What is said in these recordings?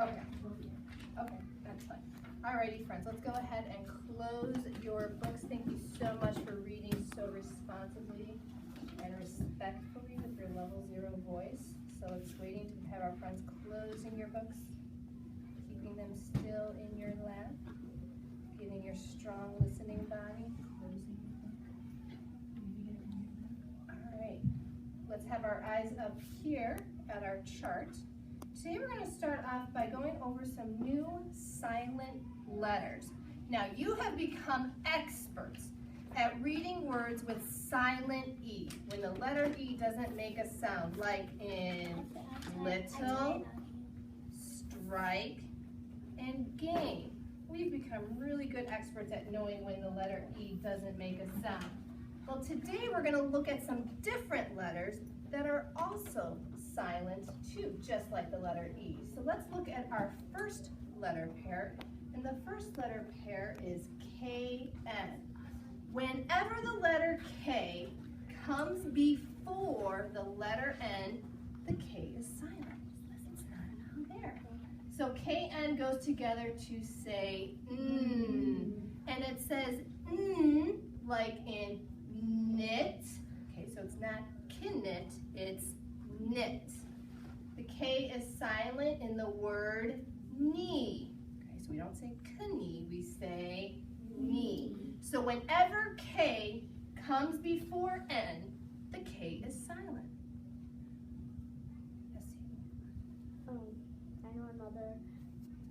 Okay. Okay, that's fine. Alrighty, friends, let's go ahead and close your books. Thank you so much for reading so responsibly and respectfully with your level 0 voice. So it's waiting to have our friends closing your books, keeping them still in your lap, getting your strong listening body, closing your book. Alright, let's have our eyes up here at our chart. Today we're going to start off by going over some new silent letters. Now you have become experts at reading words with silent E, when the letter E doesn't make a sound, like in little, strike, and game. We've become really good experts at knowing when the letter E doesn't make a sound. Well, today we're going to look at some different letters that are also silent too, just like the letter E. So let's look at our first letter pair, and the first letter pair is KN. Whenever the letter K comes before the letter N, the K is silent. It's not down there. So KN goes together to say and it says like in knit. Okay, so it's not knit, it's knit. The K is silent in the word knee. Okay, so we don't say knee, we say knee. So whenever K comes before N, the K is silent. Yes, I know another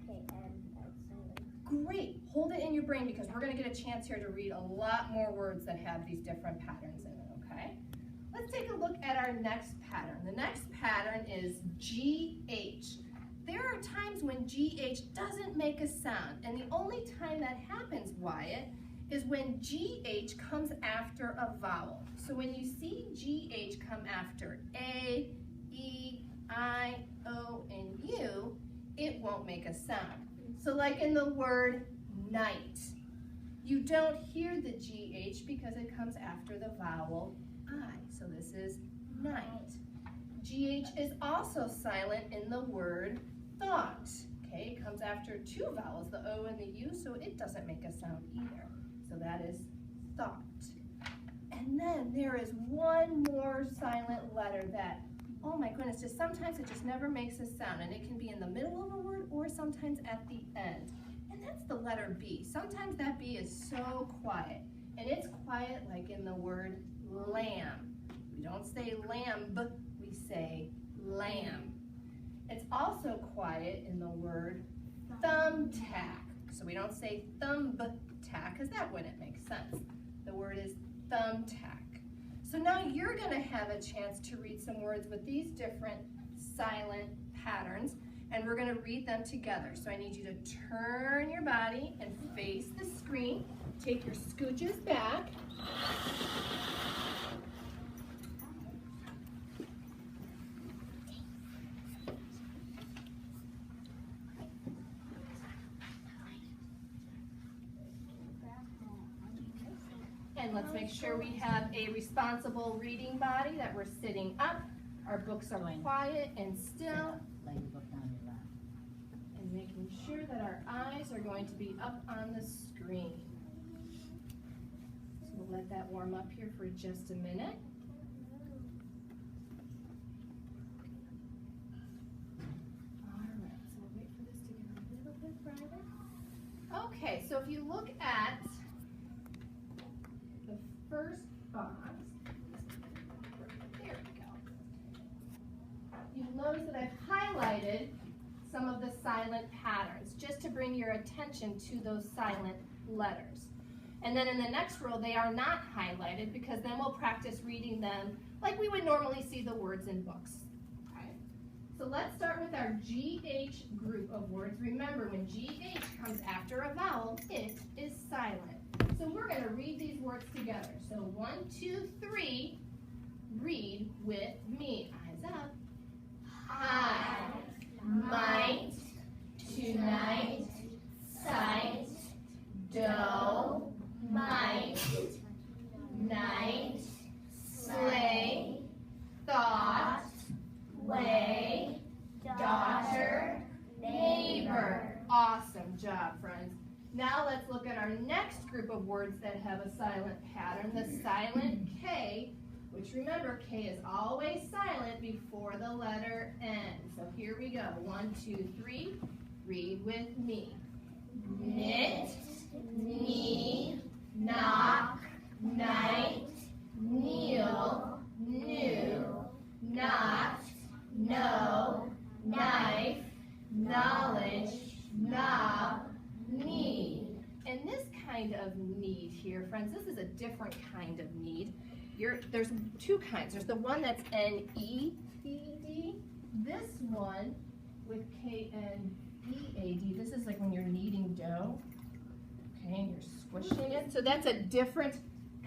KN that's silent. great. Hold it in your brain because we're going to get a chance here to read a lot more words that have these different patterns in it, okay? Let's take a look at our next pattern. The next pattern is GH. There are times when GH doesn't make a sound, and the only time that happens, Wyatt, is when GH comes after a vowel. So when you see GH come after A, E, I, O, and U, it won't make a sound. So like in the word night, you don't hear the GH because it comes after the vowel I. So this is night. GH is also silent in the word thought. Okay, it comes after two vowels, the O and the U, so it doesn't make a sound either. So that is thought. And then there is one more silent letter that, oh my goodness, just sometimes it just never makes a sound, and it can be in the middle of a word or sometimes at the end. And that's the letter B. Sometimes that B is so quiet, and it's quiet like in the word lamb. We don't say lamb, we say lamb. It's also quiet in the word thumbtack. So we don't say thumbtack because that wouldn't make sense. The word is thumbtack. So now you're going to have a chance to read some words with these different silent patterns, and we're going to read them together. So I need you to turn your body and face the screen. Take your scooches back. And let's make sure we have a responsible reading body, that we're sitting up, our books are quiet and still, Lay your book down your lap. and making sure that our eyes are going to be up on the screen. So we'll let that warm up here for just a minute. Alright, so we'll wait for this to get a little bit brighter. Okay, so if you look at the first box, there we go. You'll notice that I've highlighted some of the silent patterns just to bring your attention to those silent letters. And then in the next row, they are not highlighted because then we'll practice reading them like we would normally see the words in books. Okay? So let's start with our GH group of words. Remember, when GH comes after a vowel, it is silent. So we're going to read these words together. So 1, 2, 3, read with me. Eyes up. I, might, tonight, sight, dough, might, night, sleigh, thought, way, daughter, neighbor. Awesome job, friends. Now let's look at our next group of words that have a silent pattern, the silent K, which remember, K is always silent before the letter N. So here we go. 1, 2, 3. Read with me. Knit, knee, knock, night, kneel, new, not, know, knife, knowledge, knob, need. And this kind of need here, friends, this is a different kind of need. There's two kinds. There's the one that's N-E-E-D. This one with K-N-E-A-D. This is like when you're kneading dough. Okay, and you're squishing it. So that's a different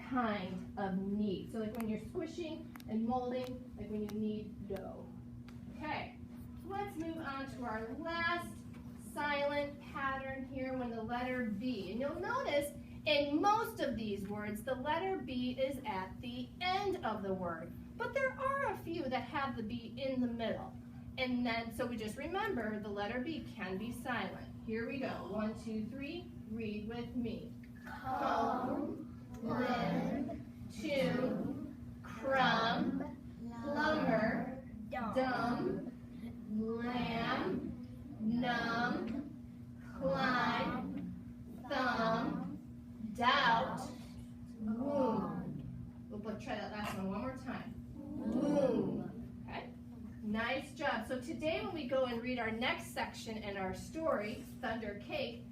kind of knead. So like when you're squishing and molding, like when you knead dough. Okay, so let's move on to our last silent pattern here when the letter B. And you'll notice in most of these words, the letter B is at the end of the word. But there are a few that have the B in the middle. And then, so we just remember the letter B can be silent. Here we go. 1, 2, 3. Read with me. Comb, limb, tune, crumb, plumber, dumb, lamb, numb, climb, thumb, doubt, womb. We'll try that last one more time. Womb. Okay? Nice job. So today when we go and read our next section in our story, Thunder Cake,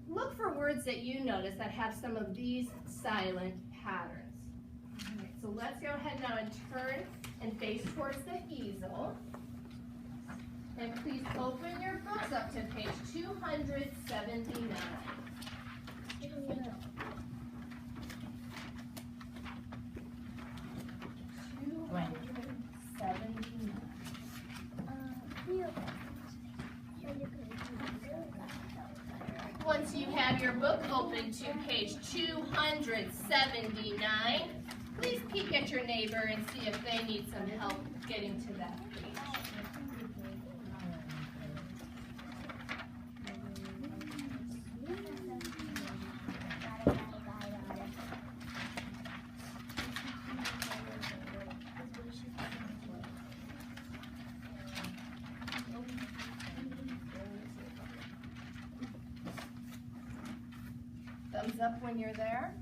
look for words that you notice that have some of these silent patterns. All right, so let's go ahead now and turn and face towards the easel. And please open your books up to page 279. 279. Once you have your book open to page 279, please peek at your neighbor and see if they need some help getting to that page. Thumbs up when you're there.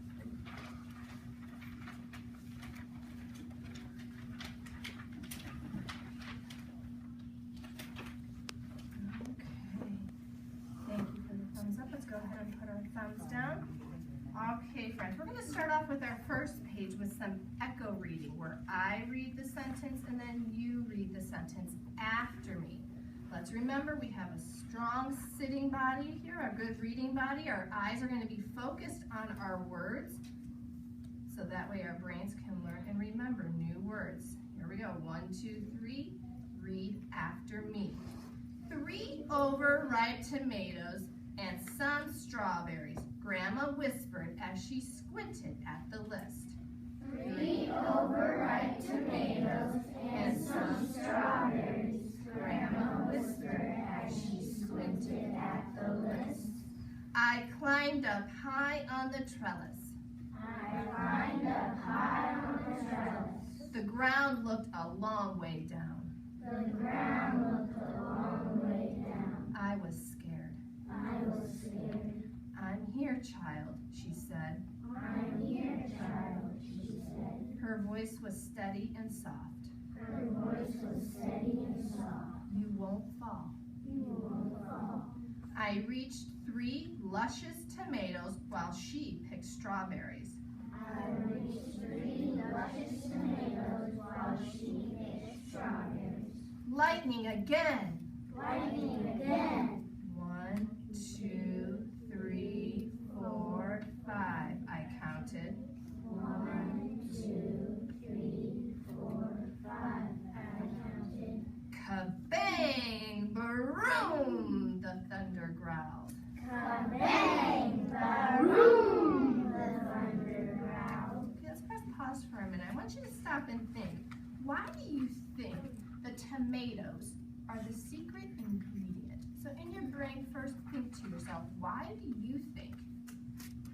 Thank you for the thumbs up. Let's go ahead and put our thumbs down. Okay, friends, we're going to start off with our first page with some echo reading, where I read the sentence and then you read the sentence after me. Let's remember we have a strong sitting body here, a good reading body. Our eyes are going to be focused on our words, so that way our brains can learn and remember new words. Here we go. 1, 2, 3. Read after me. 3 overripe tomatoes and some strawberries, Grandma whispered as she squinted at the list. 3 overripe tomatoes and some strawberries, Grandma whispered as she squinted at the list. I climbed up high on the trellis. I climbed up high on the trellis. The ground looked a long way down. The ground looked a long way down. I was scared. I was scared. I'm here, child, she said. I'm here, child, she said. Her voice was steady and soft. Her voice was steady and soft. You won't fall. You won't fall. I reached 3 luscious tomatoes while she picked strawberries. I reached 3 luscious tomatoes while she picked strawberries. Lightning again. Lightning again. 1, 2, 3, 4, 5. I counted. 1, 2, 3, 4, 5. I counted. Kabang! Baroom! The thunder growled. Kabang! Baroom! The thunder growled. Okay, let's press pause for a minute. I want you to stop and think. Why do you think the tomatoes are the secret ingredient? So in your brain, first think yourself, why do you think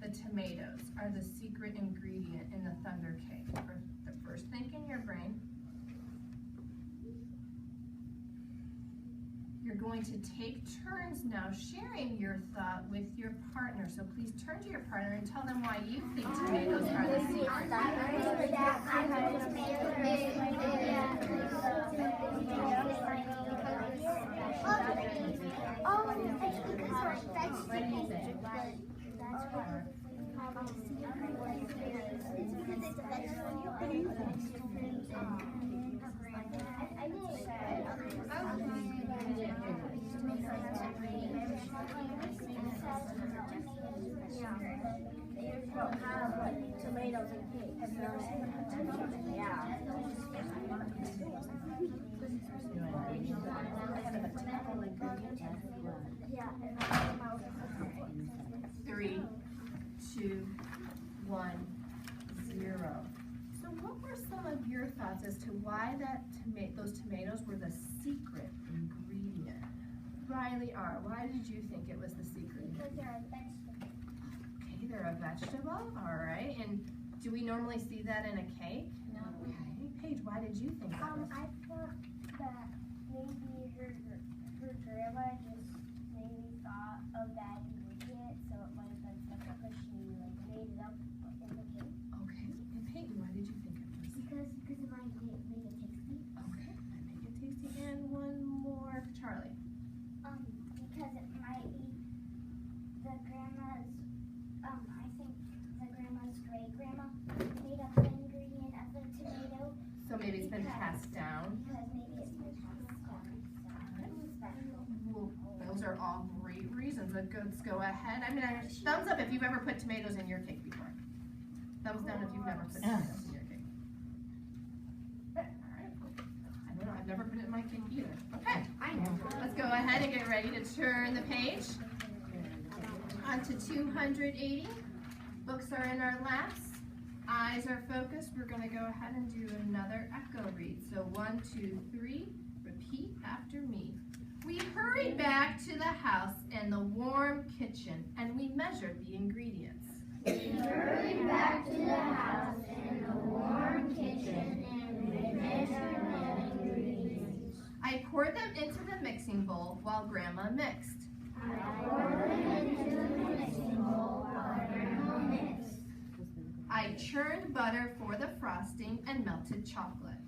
the tomatoes are the secret ingredient in the Thunder Cake? The first think in your brain. You're going to take turns now sharing your thought with your partner. So please turn to your partner and tell them why you think tomatoes are the secret. What do you think? Tomatoes and cake. Yeah. Three, 2, 1, 0. So what were some of your thoughts as to why those tomatoes were the secret ingredient? Riley R., why did you think it was the secret? Because they're a vegetable. Okay, they're a vegetable, all right. And do we normally see that in a cake? No. Okay, Paige, why did you think that was? I thought that maybe her grandma just maybe thought of that ingredient, so it might have been special because she made it up in the cake. Okay, and Peyton, why did you think it was? Because it might make it tasty. Okay, I make it tasty. And one more, Charlie. Because it might be the grandma's, I think the grandma's great grandma made up the ingredient of the tomato. So maybe it's been passed down. Because maybe it's been passed down. Well, those are all great reasons. Let's go ahead. I mean, thumbs up if you've ever put tomatoes in your cake before. Thumbs down if you've never put tomatoes in your cake. All right. I don't know. I've never put it in my cake either. Okay. Let's go ahead and get ready to turn the page. On to 280. Books are in our laps. Eyes are focused. We're going to go ahead and do another echo read. So 1, 2, 3. Repeat after me. We hurried back to the house and the warm kitchen, and we measured the ingredients. We hurried back to the house and the warm kitchen, and we measured the ingredients. I poured them into the mixing bowl while Grandma mixed. I poured them into the mixing bowl while Grandma mixed. I churned butter for the frosting and melted chocolate.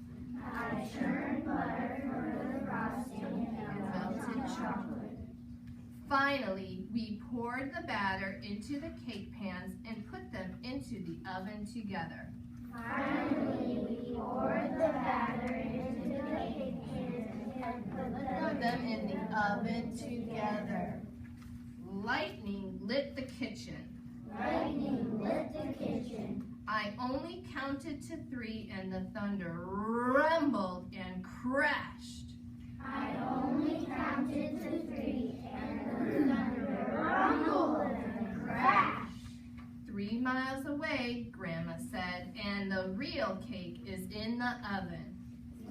I churned butter for the frosting and melted chocolate. Finally, we poured the batter into the cake pans and put them into the oven together. Finally, we poured the batter into the cake pans and Put them in the oven together. Lightning lit the kitchen. Lightning lit the kitchen. I only counted to 3 and the thunder rumbled and crashed. I only counted to 3 and the thunder rumbled and crashed. 3 miles away, Grandma said, and the real cake is in the oven.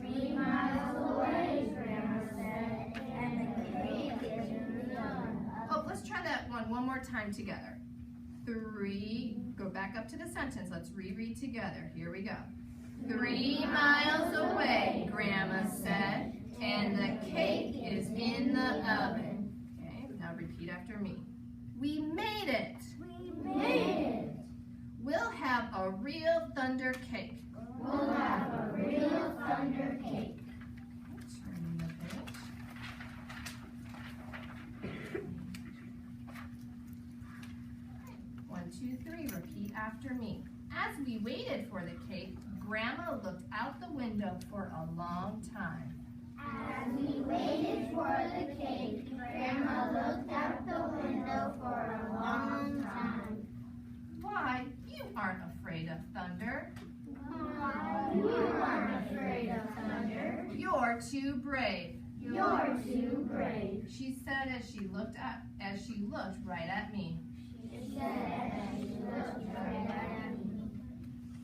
3 miles away, Grandma said, and the cake is in the oven. Oh, let's try that one more time together. 3, go back up to the sentence. Let's reread together. Here we go. 3 miles away, Grandma said, and the cake is in the oven. Okay, now repeat after me. We made it. We made it. We'll have a real thunder cake. We'll have a real thunder cake. Turning the page. 1, 2, 3, repeat after me. As we waited for the cake, Grandma looked out the window for a long time. As we waited for the cake, Grandma looked out the window for a long time. Why, you aren't afraid of thunder. You aren't afraid of thunder. You're too brave. You're too brave. She said as she looked right at me. She said as she looked right at me.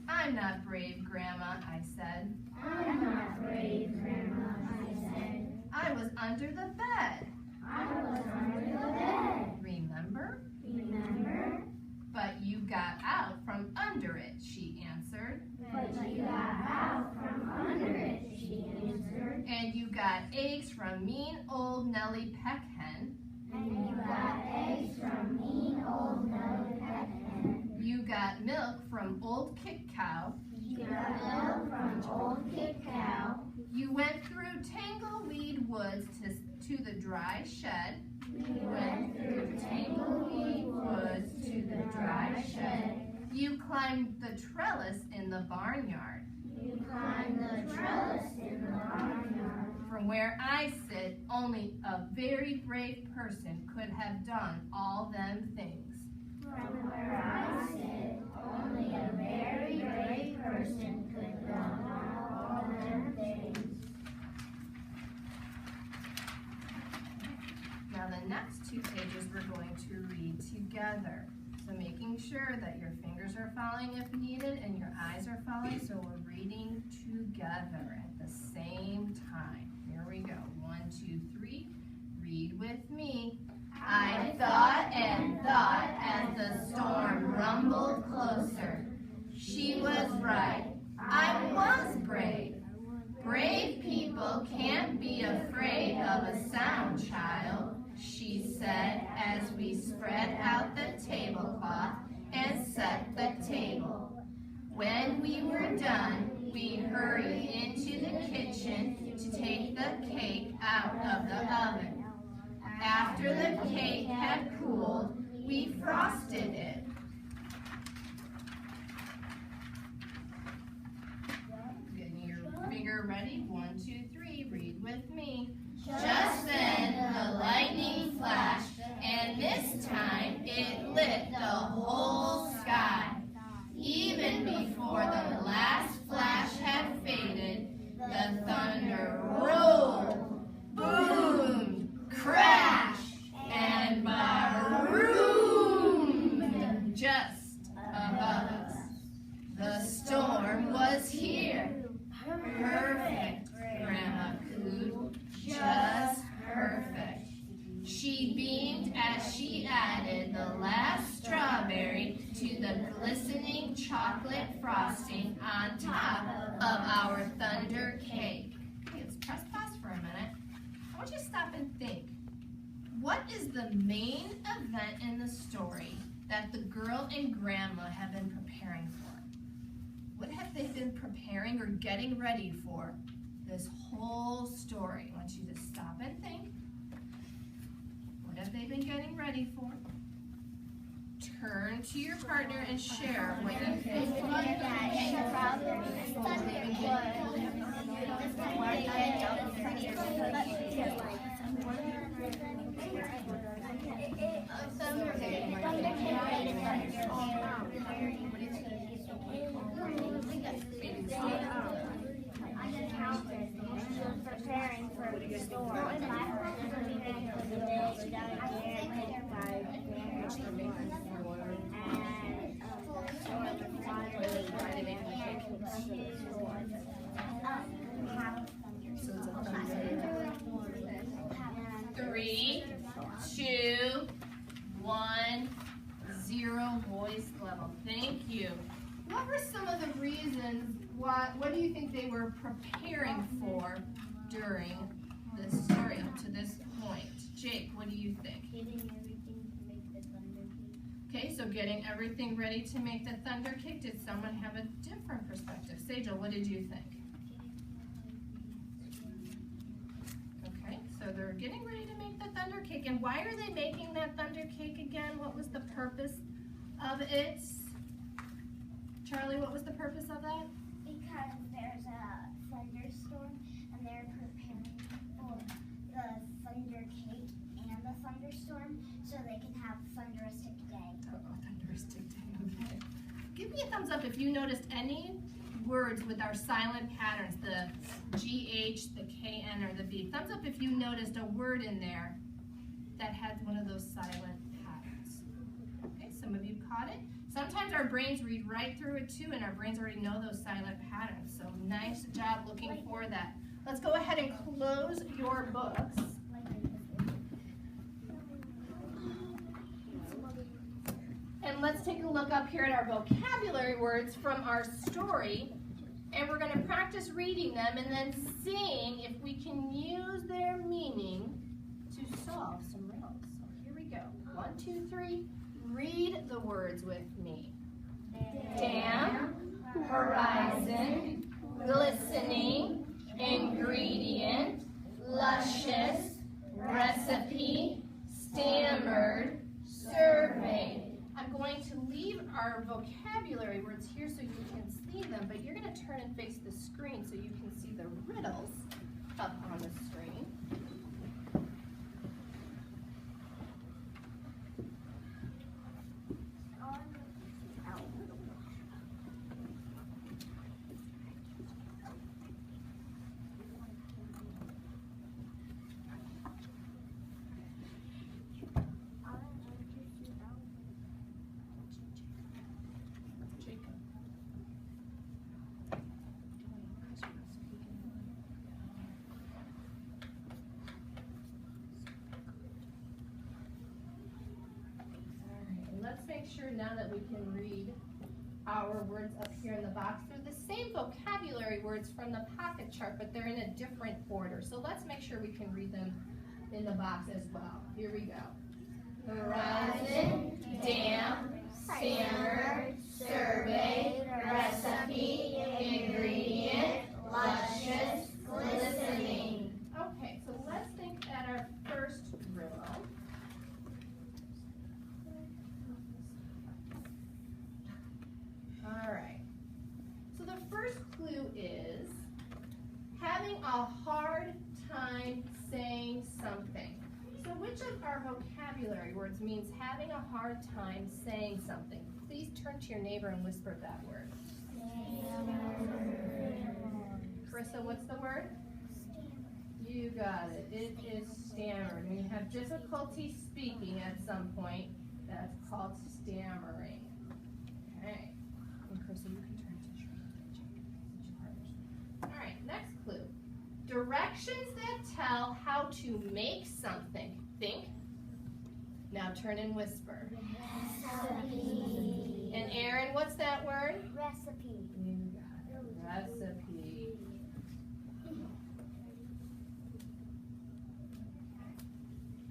I'm not brave, Grandma, I said. I'm not brave, Grandma, I said. I was under the bed. I was under the bed. Remember remember? Remember? But you got out from under it, she answered. But you got out from under it, she answered. And you got eggs from mean old Nellie Peckhen. And you got eggs from mean old Nellie Peckhen. You got milk from old Kick Cow. You got milk from old Kick Cow. You went through Tangleweed Woods to the dry shed. You went through Tangleweed Woods to the dry shed. You climbed the trellis in the barnyard. You climbed the trellis in the barnyard. From where I sit, only a very brave person could have done all them things. From where I sit, only a very brave person could have done all them things. Now the next 2 pages we're going to read together. So making sure that your fingers are following if needed and your eyes are following, so we're reading together at the same time. Here we go. 1, 2, 3. Read with me. I thought and thought as the storm rumbled closer. She was right. I was brave. Brave people can't be afraid of a sound, child, she said as we spread out the tablecloth and set the table. When we were done, we hurried into the kitchen to take the cake out of the oven. After the cake had cooled, we frosted it. Getting your finger ready. 1, 2, 3. Read with me. Just then the lightning flashed, and this time it lit the whole sky. Even before the last flash had faded, the thunder rolled, boomed, crashed, and baroomed just above us. The storm was here. Perfect, Grandma cooed. Just perfect. She beamed as she added the last strawberry to the glistening chocolate frosting on top of our thunder cake. Okay, let's press pause for a minute. I want you to stop and think. What is the main event in the story that the girl and Grandma have been preparing for? What have they been preparing or getting ready for this whole story? I want you to stop and think. What have they been getting ready for? Turn to your partner and share what you think. Preparing for the storm. Three, 2, 1, 0 voice level. Thank you. What were some of the reasons, what do you think they were preparing for during this story up to this point? Jake, what do you think? Getting everything to make the thunder cake. Okay, so getting everything ready to make the thunder cake. Did someone have a different perspective? Sejal, what did you think? Okay, so they're getting ready to make the thunder cake. And why are they making that thunder cake again? What was the purpose of it? Charlie, what was the purpose of that? Because there's a thunderstorm and they're preparing for the thunder cake and the thunderstorm so they can have a thunderistic day. Oh, thunderistic day, okay. Give me a thumbs up if you noticed any words with our silent patterns, the GH, the KN, or the B. Thumbs up if you noticed a word in there that had one of those silent patterns. Okay, some of you caught it. Sometimes our brains read right through it too, and our brains already know those silent patterns. So nice job looking for that. Let's go ahead and close your books. let's take a look up here at our vocabulary words from our story. And we're going to practice reading them and then seeing if we can use their meaning to solve some riddles. So here we go. 1, 2, 3. Read the words with me. Dam, horizon, glistening, ingredient, luscious, recipe, stammered, surveyed. I'm going to leave our vocabulary words here so you can see them, but you're going to turn and face the screen so you can see the riddles up on the screen. Let's make sure now that we can read our words up here in the box. They're the same vocabulary words from the pocket chart, but they're in a different order. So let's make sure we can read them in the box as well. Here we go. Horizon, dam, stammer, survey, recipe, ingredient, luscious, glistening. Okay, so let's think at our first riddle. Alright, so the first clue is having a hard time saying something. So which of our vocabulary words means having a hard time saying something? Please turn to your neighbor and whisper that word. Carissa, what's the word? You got it. It is stammered. When you have difficulty speaking at some point, that's called stammering. Okay. So you can turn to your All right, next clue. Directions that tell how to make something. Think. Now turn and whisper. Recipe. And Aaron, what's that word? Recipe. You got it. Recipe.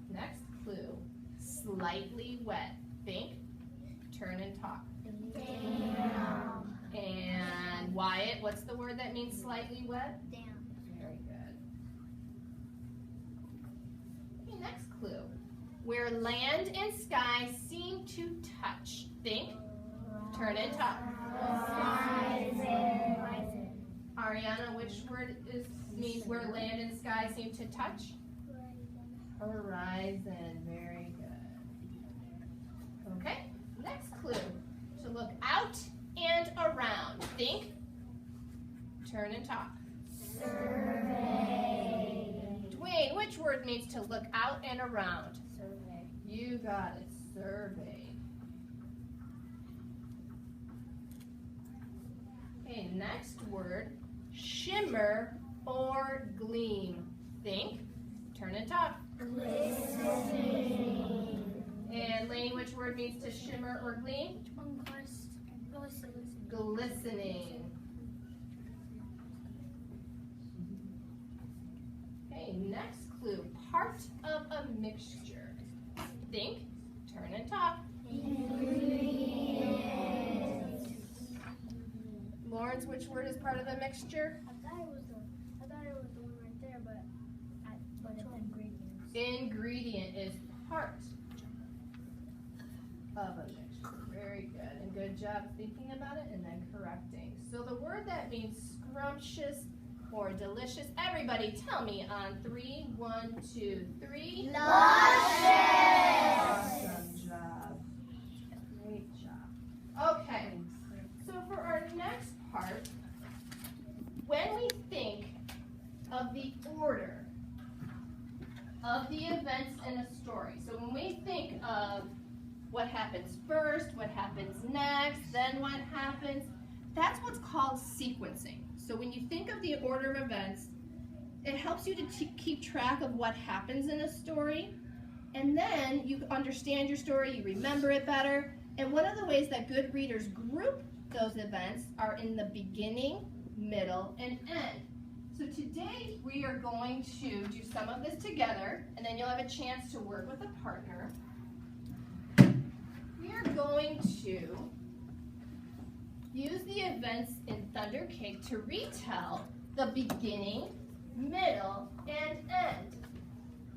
Next clue. Slightly wet. Think. Turn and talk. Dam. And Wyatt, what's the word that means slightly wet? Dam. Very good. Okay, next clue. Where land and sky seem to touch. Think. Turn and talk. Horizon. Ariana, which word means where land and sky seem to touch? Horizon. Very good. Okay, next clue. To look out and around. Think. Turn and talk. Survey. Dwayne, which word means to look out and around? Survey. You got it. Survey. Okay, next word. Shimmer or gleam. Think. Turn and talk. Glistening. And Lainey, which word means to shimmer or gleam? Glistening. Okay, next clue. Part of a mixture. Think, turn and talk. Ingredients. Lawrence, which word is part of the mixture? I thought it was the one right there, but it's ingredients. Ingredient is part of a mixture. Very good. And good job thinking about it and then correcting. So the word that means scrumptious or delicious, everybody tell me on 3. 1, 2, 3. Luscious. Awesome job. Great job. Okay. So for our next part, when we think of the order of the events in a story, so when we think of what happens first, what happens next, then what happens, that's what's called sequencing. So when you think of the order of events, it helps you to keep track of what happens in a story, and then you understand your story, you remember it better, And one of the ways that good readers group those events are in the beginning, middle, and end. So today we are going to do some of this together, and then you'll have a chance to work with a partner. We are going to use the events in Thunder Cake to retell the beginning, middle, and end.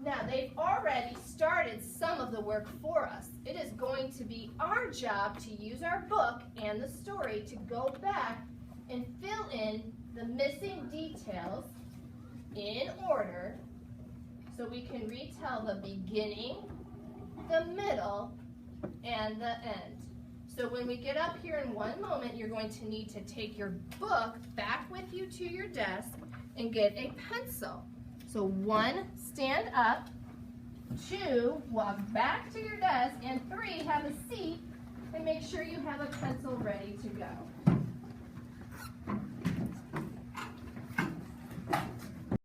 Now, they've already started some of the work for us. It is going to be our job to use our book and the story to go back and fill in the missing details in order so we can retell the beginning, the middle, and the end. So when we get up here in one moment, you're going to need to take your book back with you to your desk and get a pencil. So 1, stand up, 2, walk back to your desk, and 3, have a seat and make sure you have a pencil ready to go.